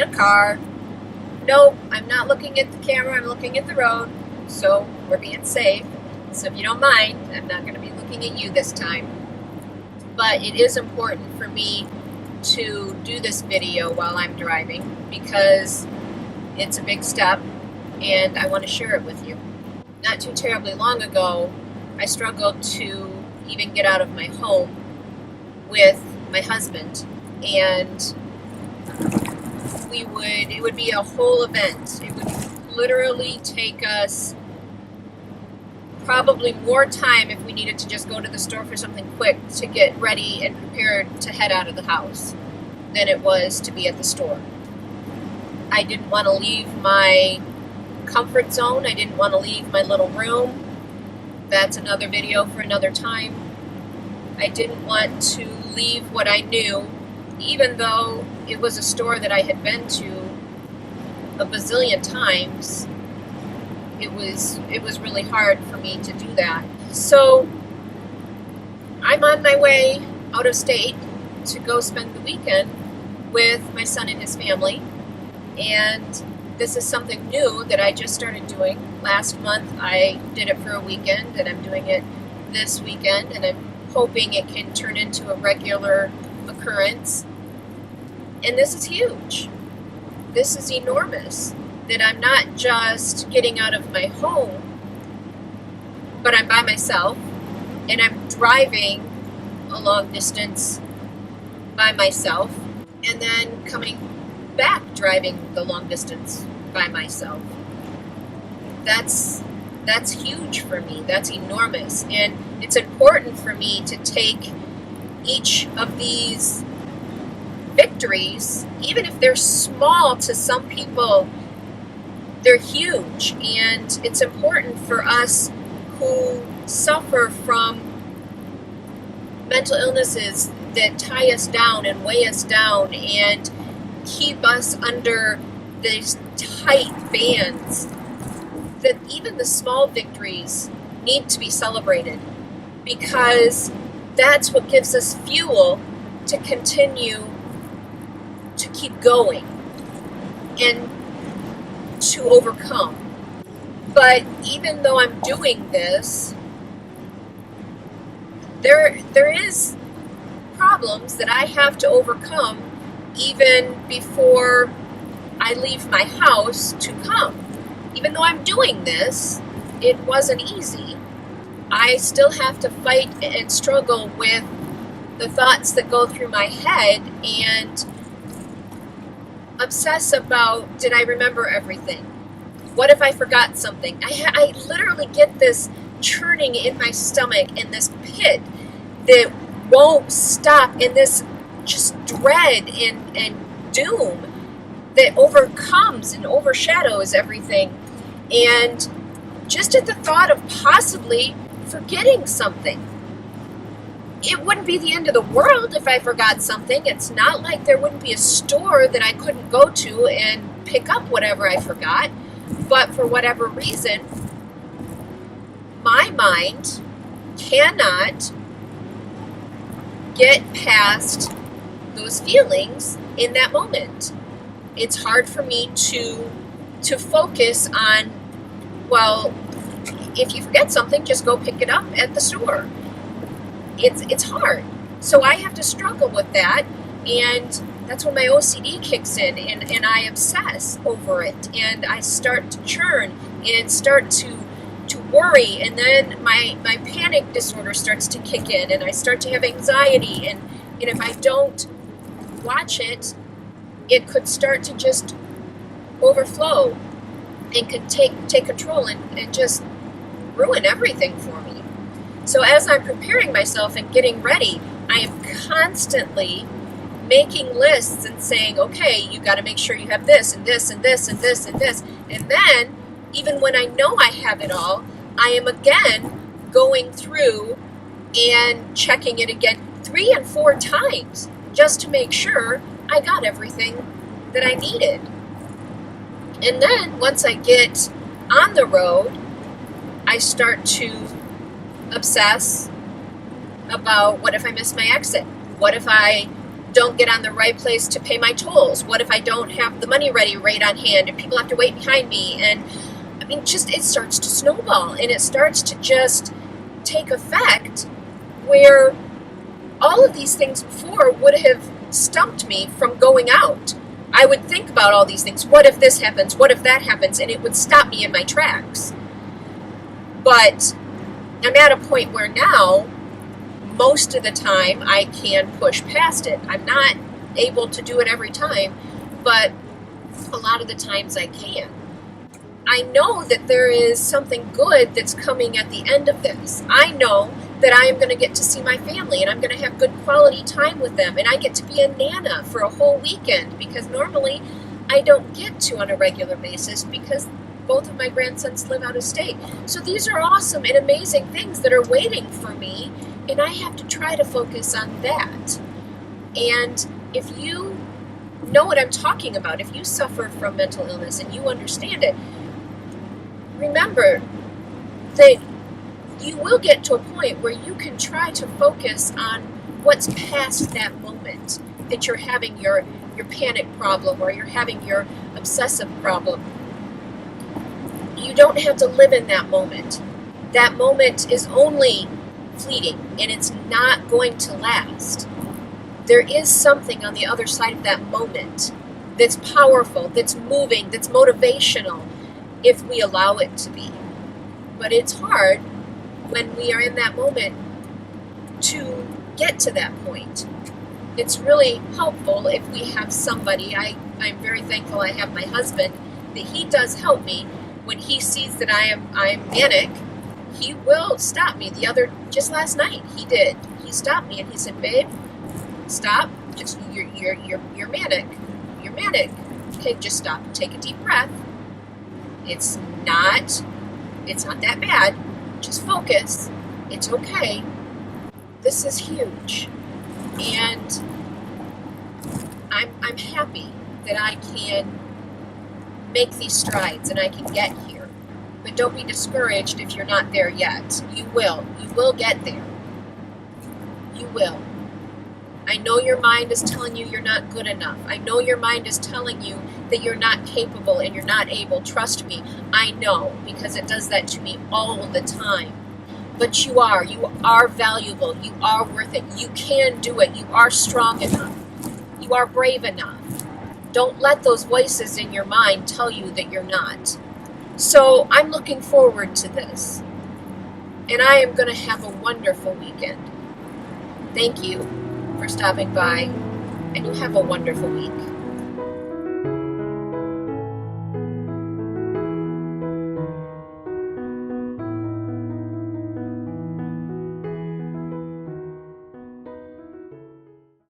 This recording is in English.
in a car. Nope, I'm not looking at the camera, I'm looking at the road. So we're being safe. So if you don't mind, I'm not going to be looking at you this time. But it is important for me to do this video while I'm driving because it's a big step and I want to share it with you. Not too terribly long ago, I struggled to even get out of my home with my husband, and it would be a whole event. It would literally take us probably more time if we needed to just go to the store for something quick to get ready and prepared to head out of the house than it was to be at the store. I didn't want to leave my comfort zone. I didn't want to leave my little room. That's another video for another time. I didn't want to leave what I knew, even though it was a store that I had been to a bazillion times. It was really hard for me to do that. So I'm on my way out of state to go spend the weekend with my son and his family. And this is something new that I just started doing. Last month I did it for a weekend, and I'm doing it this weekend, and I'm hoping it can turn into a regular occurrence. And this is huge. This is enormous. That I'm not just getting out of my home, but I'm by myself, and I'm driving a long distance by myself, and then coming back driving the long distance by myself. That's huge for me. That's enormous. And it's important for me to take each of these victories, even if they're small to some people, they're huge. And it's important for us who suffer from mental illnesses that tie us down and weigh us down and keep us under these tight bands, that even the small victories need to be celebrated, because that's what gives us fuel to continue to keep going and to overcome. But even though I'm doing this, there is problems that I have to overcome even before I leave my house to come. Even though I'm doing this, it wasn't easy. I still have to fight and struggle with the thoughts that go through my head and obsess about, did I remember everything? What if I forgot something? I literally get this churning in my stomach and this pit that won't stop, and this just dread and doom that overcomes and overshadows everything. And just at the thought of possibly forgetting something. It wouldn't be the end of the world if I forgot something. It's not like there wouldn't be a store that I couldn't go to and pick up whatever I forgot. But for whatever reason, my mind cannot get past those feelings in that moment. It's hard for me to focus on, well, if you forget something, just go pick it up at the store. It's hard. So I have to struggle with that, and that's when my OCD kicks in, and I obsess over it, and I start to churn and start to worry, and then my panic disorder starts to kick in, and I start to have anxiety, and if I don't watch it, it could start to just overflow and could take control and just ruin everything for me. So as I'm preparing myself and getting ready, I am constantly making lists and saying, okay, you got to make sure you have this and this and this and this and this. And then, even when I know I have it all, I am again going through and checking it again 3 and 4 times just to make sure I got everything that I needed. And then once I get on the road, I start to obsess about, what if I miss my exit? What if I don't get on the right place to pay my tolls? What if I don't have the money ready right on hand and people have to wait behind me? And I mean, just it starts to snowball, and it starts to just take effect where all of these things before would have stumped me from going out. I would think about all these things. What if this happens? What if that happens? And it would stop me in my tracks. But I'm at a point where now, most of the time, I can push past it. I'm not able to do it every time, but a lot of the times I can. I know that there is something good that's coming at the end of this. I know that I am going to get to see my family and I'm going to have good quality time with them, and I get to be a nana for a whole weekend, because normally I don't get to on a regular basis because both of my grandsons live out of state. So these are awesome and amazing things that are waiting for me, and I have to try to focus on that. And if you know what I'm talking about, if you suffer from mental illness and you understand it, remember that you will get to a point where you can try to focus on what's past that moment that you're having your panic problem or you're having your obsessive problem. You don't have to live in that moment. That moment is only fleeting, and it's not going to last. There is something on the other side of that moment that's powerful, that's moving, that's motivational, if we allow it to be. But it's hard when we are in that moment to get to that point. It's really helpful if we have somebody. I'm very thankful I have my husband, that he does help me. When he sees that I'm manic, he will stop me. Just last night he did. He stopped me and he said, "Babe, stop. Just you're manic. You're manic. Okay, just stop. Take a deep breath. It's not that bad. Just focus. It's okay. This is huge." And I'm happy that I can make these strides and I can get here. But don't be discouraged if you're not there yet. You will. You will get there. You will. I know your mind is telling you you're not good enough. I know your mind is telling you that you're not capable and you're not able. Trust me, I know, because it does that to me all the time. But you are. You are valuable. You are worth it. You can do it. You are strong enough. You are brave enough. Don't let those voices in your mind tell you that you're not. So I'm looking forward to this. And I am going to have a wonderful weekend. Thank you for stopping by, and you have a wonderful week.